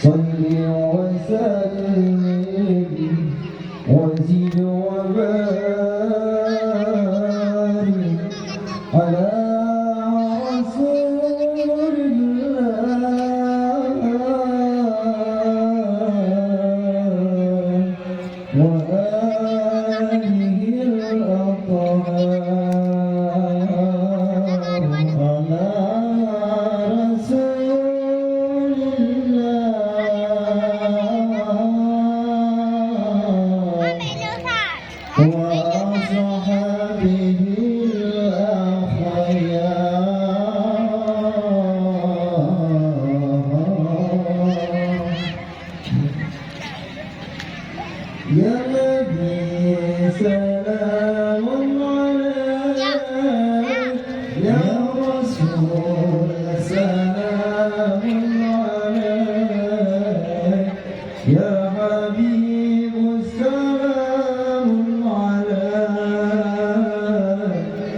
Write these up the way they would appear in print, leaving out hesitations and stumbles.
صل وسلم وزد وبارك على رسول الله وآله الأطهار وصحبه الأخيار يا نبي سلام عليك يا رسول سلام عليك يا حبيب سلام عليك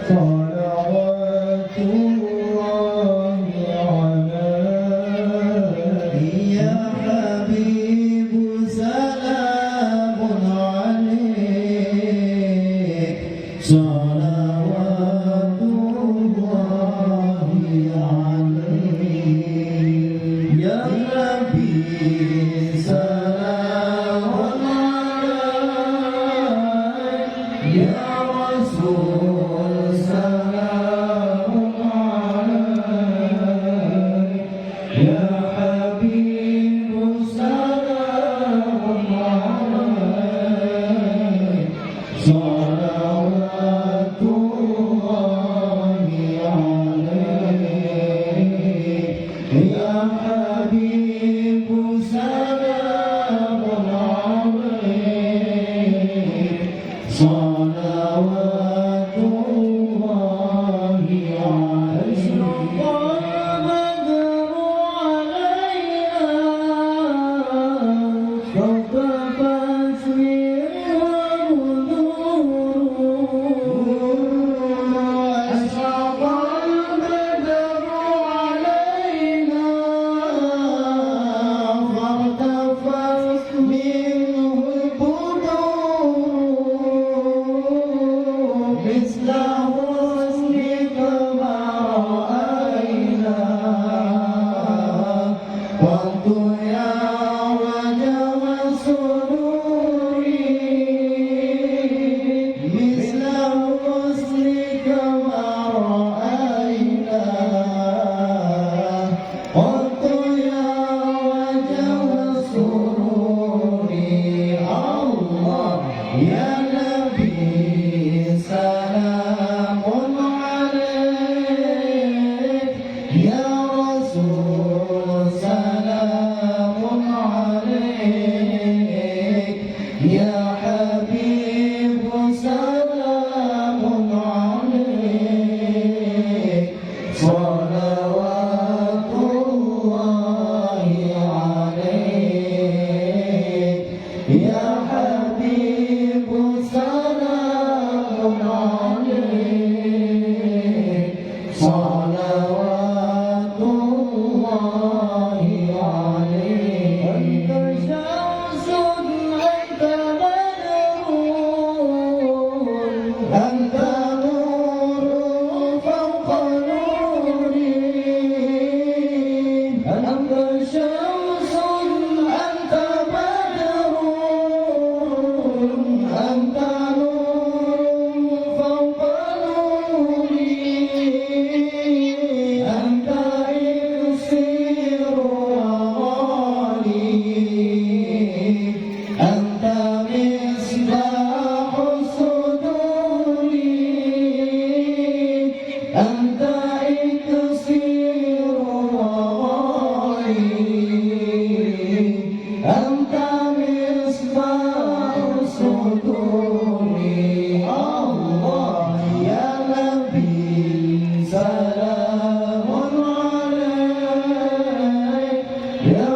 صلوات الله عليك يا حبيب سلام عليك صلوات الله عليك يا نبي سلام عليك يا رسول سلام عليك يا حبيب سلام عليك صلوات الله عليك يا حبيب سلام عليك صلوات الله عليك البدر علينا فوق فاسر أشرق البدر علينا فارتفعت منه البدور مثل حسنك ما رأينا قلت يا وجه سروري مثل حسنك ما رأينا قلت يا وجه سروري الله يا نبي سلام عليك يا رسول سلام عليك يا حبيب سلام عليك صلوات الله عليك يا حبيب سلام عليك صلوات الله عليك أنت شمس أنت بدر أنت نور فوق نوري أنت شمس أنت بدر أنت نور فوق نوري أنت إكسير وراني أنت مصباح صدوري أنت إكسير وراني أنت مصباح صدوري الله يا نبي سلام عليك يا